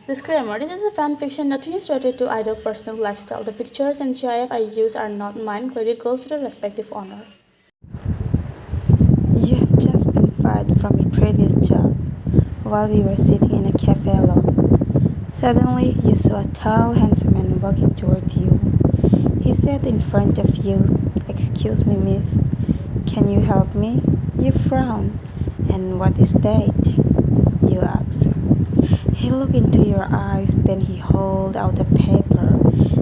Disclaimer: this is a fan fiction, nothing is related to either personal lifestyle. The pictures and GIF I use are not mine. Credit goes to the respective owner. You have just been fired from your previous job while you were sitting in a cafe alone. Suddenly, you saw a tall, handsome man walking toward you. He said in front of you, "Excuse me, miss, can you help me?" You frown. "And what is that?" you ask. He looked into your eyes, then he held out a paper.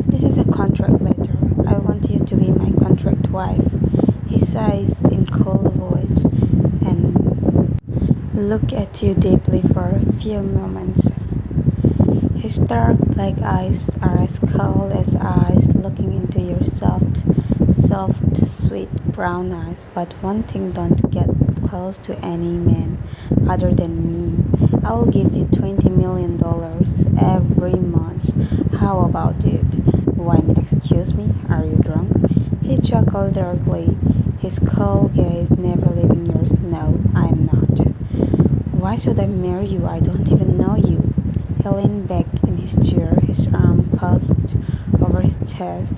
"This is a contract letter. I want you to be my contract wife," he says in cold voice, and look at you deeply for a few moments. His dark black eyes are as cold as eyes looking into your soft, sweet brown eyes. But one thing, don't get close to any man other than me. I will give you $20 million every month. How about it? Wine, excuse me, are you drunk? He chuckled darkly, his cold gaze never leaving yours. "No, I'm not." "Why should I marry you? I don't even know you." He leaned back in his chair, his arm crossed over his chest.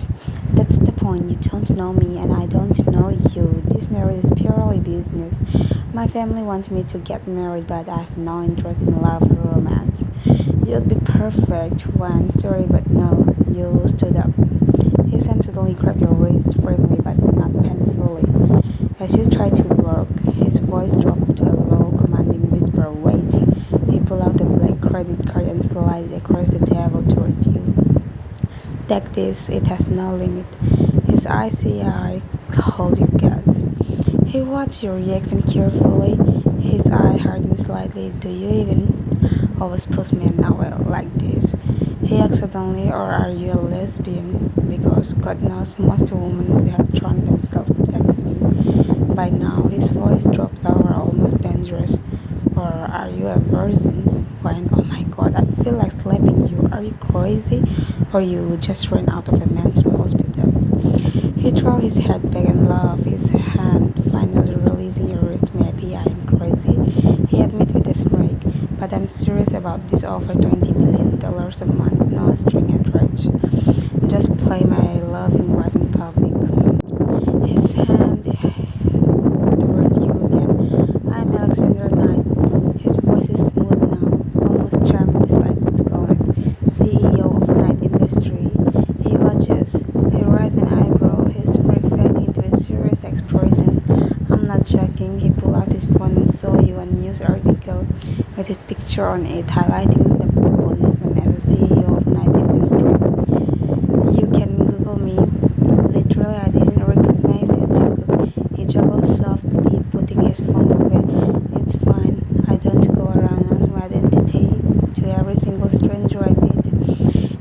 "That's the point. You don't know me, and I don't know you. This marriage is purely business. My family wants me to get married, but I have no interest in love or romance." "You'd be perfect one. Sorry, but no." You stood up. His hand suddenly grabbed your wrist firmly, but not painfully. As you tried to work, his voice dropped to a low, commanding whisper. "Wait." He pulled out a black credit card and slid it across the table toward you. "Take this. It has no limit." His icy eye held your gaze. He watched your reaction carefully, his eye hardened slightly. "Do you even always push men away like this?" he asked suddenly. "Or are you a lesbian? Because God knows most women would have thrown themselves at me by now." His voice dropped lower, almost dangerous. "Or are you a virgin?" When, "Oh my God, I feel like slapping you. Are you crazy? Or you just ran out of a mental hospital?" He threw his head back and laughed, his hand finally releasing your wrist. "Maybe I am crazy," he admitted with a smirk, "but I'm serious about this offer. $20 million a month, no string attached. Just play my loving wife in public." His hand toward you again. "I'm Alexander Knight." His voice is smooth now, almost charming despite its cold. "CEO of Knight Industry." He watches. He raised an eyebrow, his smirk fading into a serious expression. "I'm not joking." He pulled out his phone and saw you a news article with his picture on it, highlighting the position as the CEO of Knight Industry. "You can Google me." Literally, I didn't recognize you, Jacob. He chuckled softly, putting his phone away. "It's fine. I don't go around announcing my identity to every single stranger I meet."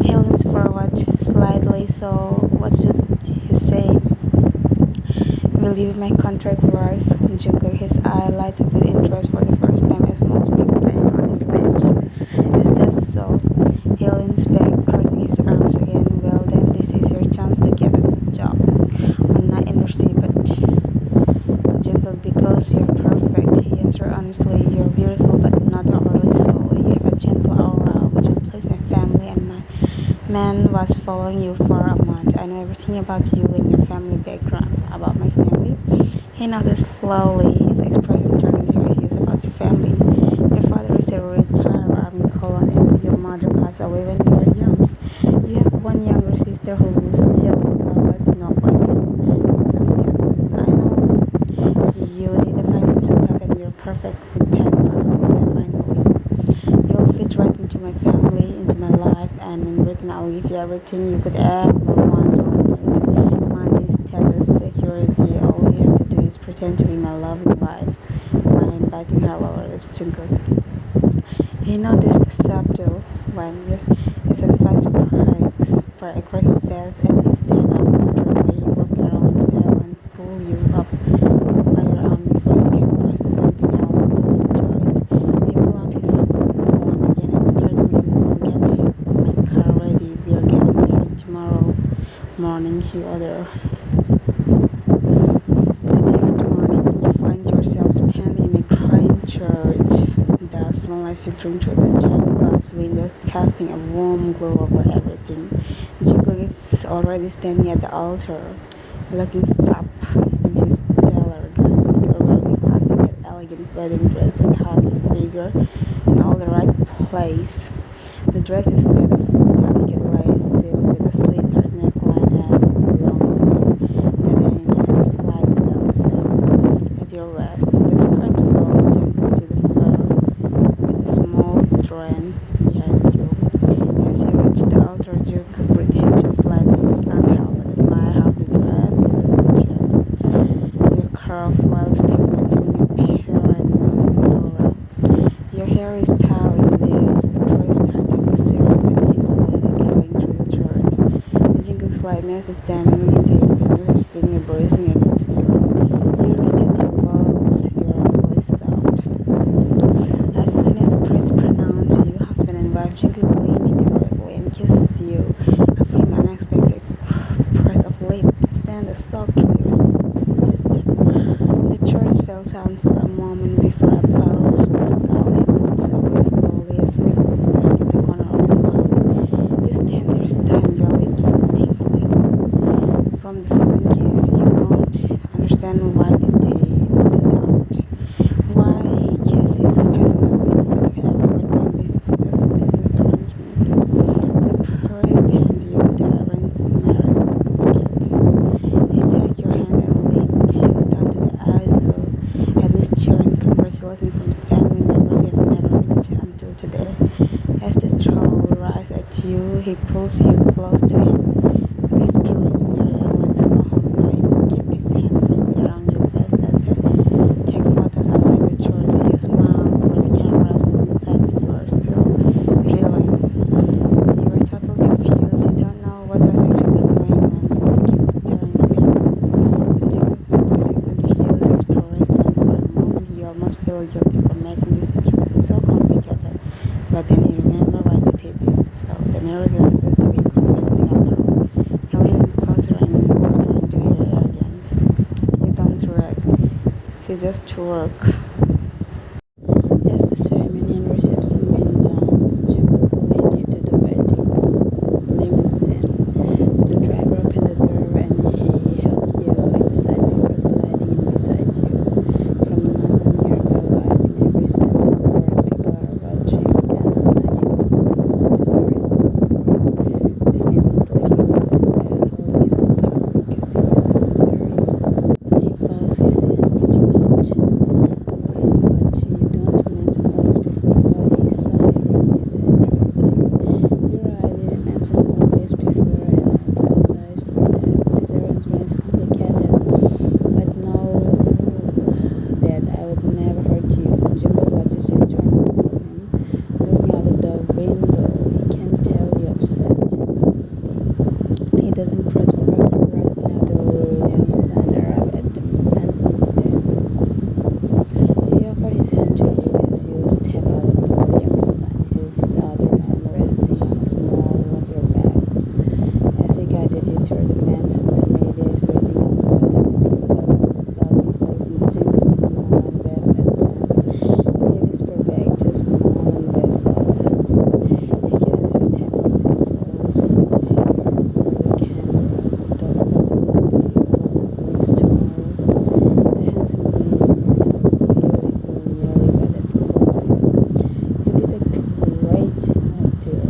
He leans forward slightly. "So, what should you say? Will you be my contract wife?" Jungkook, his eye light up with interest for the first time as Monk's big bang on his lips. "Is that so?" He leans back, crossing his arms again. "Well then, this is your chance to get a job on Night Industry." "But Jungkook, because you're perfect," he answered honestly. "You're beautiful, but not overly so. You have a gentle aura, which would please my family, and my man was following you for a month. I know everything about you and your family background." "About my family?" He nodded slowly, his expression turning serious. "About your family. Your father is a retired army colonel. Your mother passed away when you were young. You have one younger sister who is still in college. No boyfriend." That's good. "I know you need a financial help and you're perfect with paper," he said finally. "You'll fit right into my family, into my life, and in return I'll give you everything you could ever want or need. Money, status, security. All you have to do is pretend to be my loving wife." When biting her lower lips too good. He noticed the subtle whines, a satisfied spark across his face as he stand up literally. He walked around the table and pull you up by your arm before you can process anything else. With choice, he pulled out his phone again and started making call. "Get my car ready. We're getting married tomorrow morning," he ordered. The next morning, you find yourself standing in a crying church. Dozens pleasant light filtering through the giant glass windows, casting a warm glow over everything. Jungkook is already standing at the altar, looking sharp in his stellar dress. He already passing an elegant wedding dress that hugs his figure in all the right place. The dress is made of delicate lace silk with a sweeter neckline and a long sleeve that ends in a slight bell shape at your waist. The skirt falls gently to the floor with a small train behind you. As you reach the altar, Jungkook breathes slightly. You can't help but admire how the dress is adjusted. Your curve while still maintaining a pure and innocent aura. Your hair is styled in leaves. The priest starting the ceremony is really going through the church. Jungkook's light massive diamond ring into your finger, his finger bruising against you. You repeat your vows, your voice soft. As soon as the priest pronounces you husband and wife, Jungkook leans in directly and kisses you. After an unexpected press of lips that sends a shock through your system. The church fell silent for a moment before applause broke out. He pulls away slowly, a sweet bang at the corner of his mouth. You stand there stunned, your lips tingling from the sudden kiss. You don't understand why did he do that. Why he kisses you so passionately in front of everyone when this is just a business arrangement. The priest hands you the arranged marriage certificate. He takes your hand and leads you down to the aisle, administering congratulations from the family member you have never met until today. As the throne rises at you, he pulls you close to him, whispering in your ear, "Let's go home now." He keeps his hand firmly around your waist as they take photos outside the church. You smile for the cameras, but inside you are still reeling. You are totally confused. You don't know what was actually going on. You just keep staring at him. Jungkook notices you confused, expressed, and for a moment you almost feel guilty for making this situation so complicated. But then you remember why did he did so. The marriage was supposed to be convincing after all. He leans closer and whispers into your ear again. You don't react. She just work. As the ceremony and reception went down, Jungkook led you to the wedding limousine. The driver opened the door and he helped you inside before sliding in beside you. From now on, you're my wife in every sense of the word. People are watching and I need to this marriage still on the ground. This means living in the same bed, holding it in public, kissing when necessary. He pauses and reaching out. But you don't mention all this before while he sighed, running his hand through his hair. You're right, I didn't mention all this before and I apologize for that. This arrangement is complicated, but know that I would never hurt you. Jungkook watches you turn away from him, looking out of the window. He can tell you're upset. He doesn't press further right now. The limousine arrives at the mansion scene. He offers his hand to you as you step out of the limousine, his other hand resting on a small of your back. As he guided you through the mansion, the media is waiting outside, snapping photos and starting calls, and Jungkook smile and wave at them. He whispers back, just smile and wave love. He kisses your temples, his paws right here for the camera. The photo will be uploaded next tomorrow. The handsome gleaming beautiful newly wedded wife. You did a great job, dear.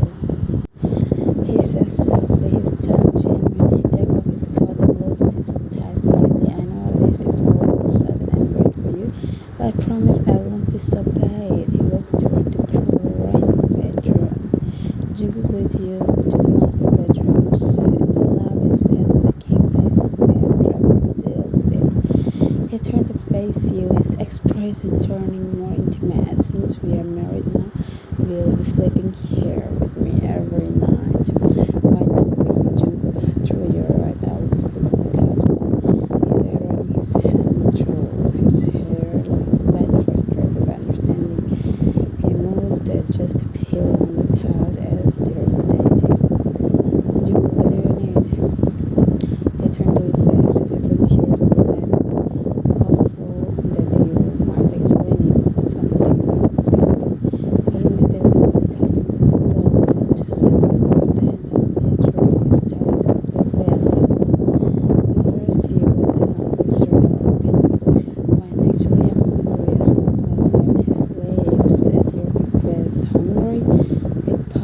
He says softly, his tongue genuine. He takes off his coat and loosens his tie slightly. I know this is all sudden and weird for you, but I promise I won't be so bad. He walked toward the grand bedroom. Jungkook led you to the master bedroom suite, a lavish bed with a king-size bed wrapped in silk seat. He turned to face you, his expression turning more intimate. Since we are married now, will be sleeping here with me every night. Why not me, Jungkook? Through your right, I'll be sleeping on the couch then. He said, running his hand through his hair, looking slightly frustrated by understanding. He moved to adjust the pillow on the couch as there's anything. Jungkook, what do you need? He turned to your face, his exactly tears and slightly hopeful that you might actually need something. Smiling,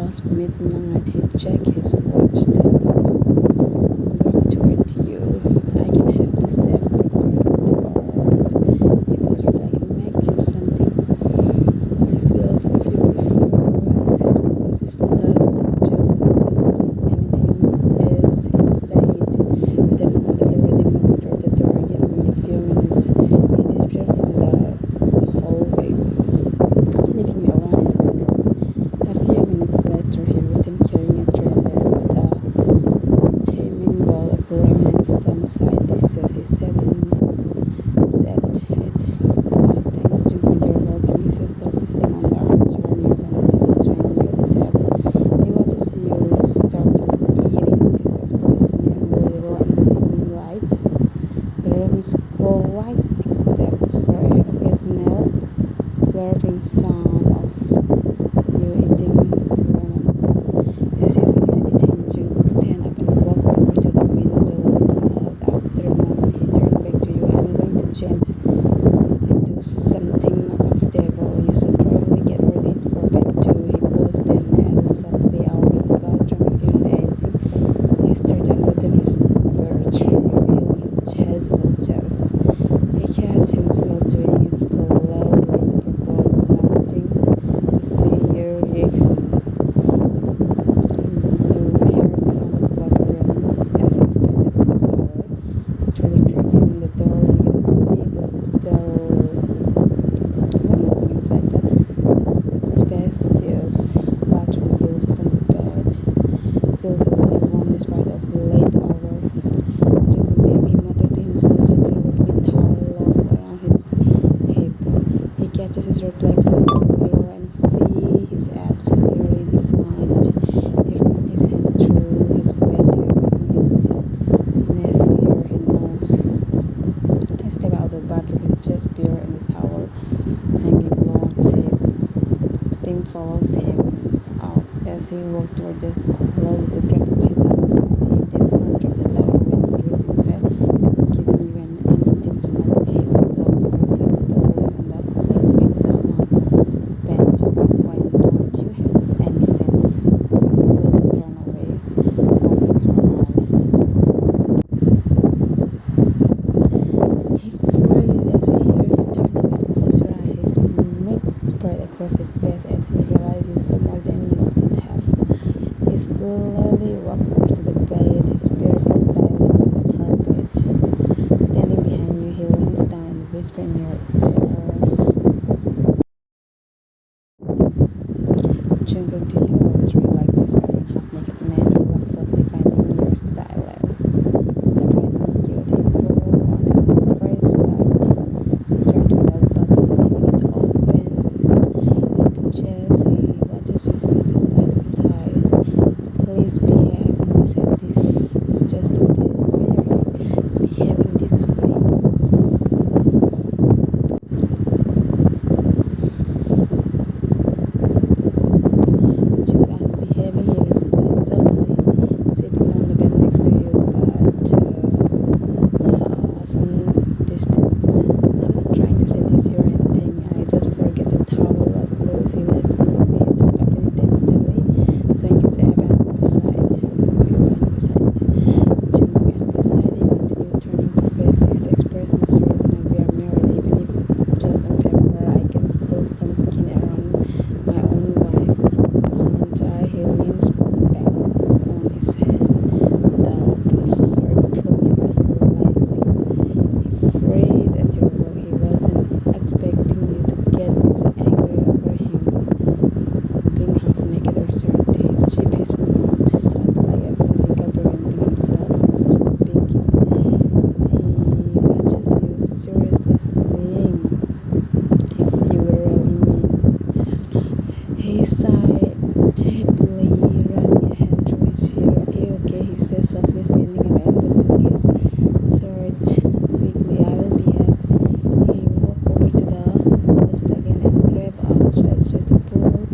past midnight. He checked his watch, then walked toward you. I can have the safe prepare something, or he was like, make you something myself if you prefer. His voice is low, joke, anything is, he said. With an odd already moved toward the door. Give me a few minutes. He disappeared from the hallway, leaving me alone in the bedroom. A few minutes later, he returned carrying a tray with a steaming bowl of ramen and some side dishes. He said it. Oh, thanks, Jungkook, you're welcome. He said softly, sitting on the armchair nearby instead of joining you at the table. He watches you start eating. His expression unreadable in the dim light. The room is quiet except for an occasional slurping sound of you eating ramen. As you finish eating, Jungkook stand up and walk over to the window, looking out. After a moment, he turned back to you. I'm going to change into something more comfortable. You should probably get ready for bed too. He paused, then added softly, I'll be in the bathroom if you need anything. He started unbuttoning his shirt, revealing his chiseled chest. He catch himself doing it slowly in purpose, wanting to see your reaction. You heard the sound of water running as he started the shower. Through the crack in the door, you can see the cell moving inside the spacious bathroom. You'll sit on the bed, feel suddenly warm despite of late hour. Jungkook Devi muttered to himself, suddenly wrapping a towel long around his hip. He catches his reflection in the mirror and sees his abs clearly defined. He runs his hand through his wet hair, making it messier. He knows. He steps out of the bathroom, his chest bare and the towel hanging low on his hip. Steam follows him out as he walks toward the closet to grab the pajamas, but he intentionally dropped the towel when he reached inside, giving you an unintentional hip slap before quickly pulling on the black pajama band. Why don't you have any sense? Quickly turn away, covering her eyes. He freezes as he hears you turn away and close your eyes. His mixed spread across his face as he realizes you saw more than you should have. He slowly walked over to the bed, his bare feet silent on the carpet. Standing behind you, he leans down and whispers in your ears. Jungkook, do you always really like this one half-naked man? He laughs softly, finding your silence surprisingly cute. He pulled on a fresh white shirt without button, leaving it open at the chest. He watches you from the side of his eye. Please behave. You said this is just a day. Why are you behaving this way? I'm behaving, he replies softly, sitting down the bed next to you, but some distance. I'm not trying to seduce you or anything. I just forget the towel was loose. He lets smoothly start up intentionally, swing his ab and beside. Jungkook and beside him continue turning to face you. His expression serious. Now we are married, even if just on paper. I can sew some skin around my own wife. Can't I? He leans back on his hand, the open shirt pulling him past lightly. He freezes at your look. He wasn't expecting you to get this angry over him being half naked or shirt. He chipped his mouth shut like a physical, preventing himself from speaking. He watches you seriously, seeing if you really mean. He sighed deeply, running a hand through his hair. Okay, he says softly, standing up and buttoning his shirt quickly. I will behave. He walked over to the closet again and grabbed a sweatshirt to pull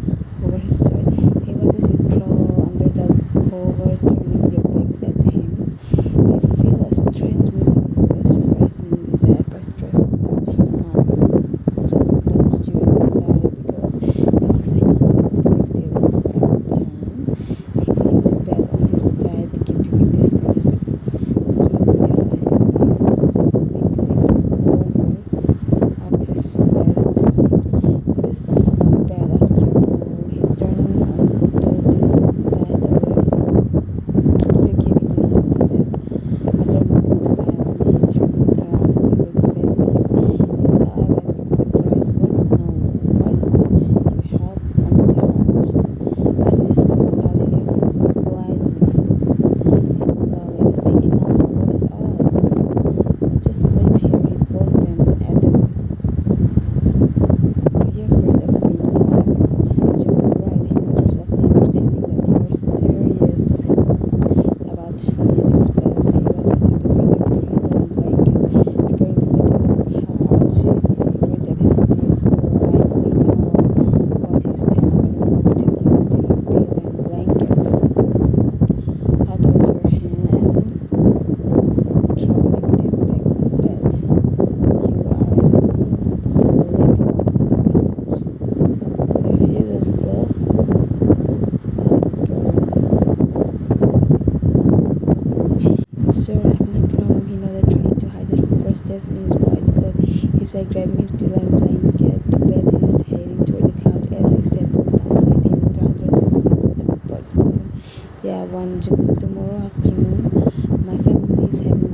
over his shirt. He watches you crawl under the cover, turning your back at him. He feels a strange mix of frustration and desire. Frustration that he can't just touch you in desire because he looks so innocent and sexy at the same time. sunglasses and his white coat. He said, grabbing his pillow and blanket. The bed is heading toward the couch as he settled down and get him rather towards the bedroom. Yeah, one juguk tomorrow afternoon. My family is having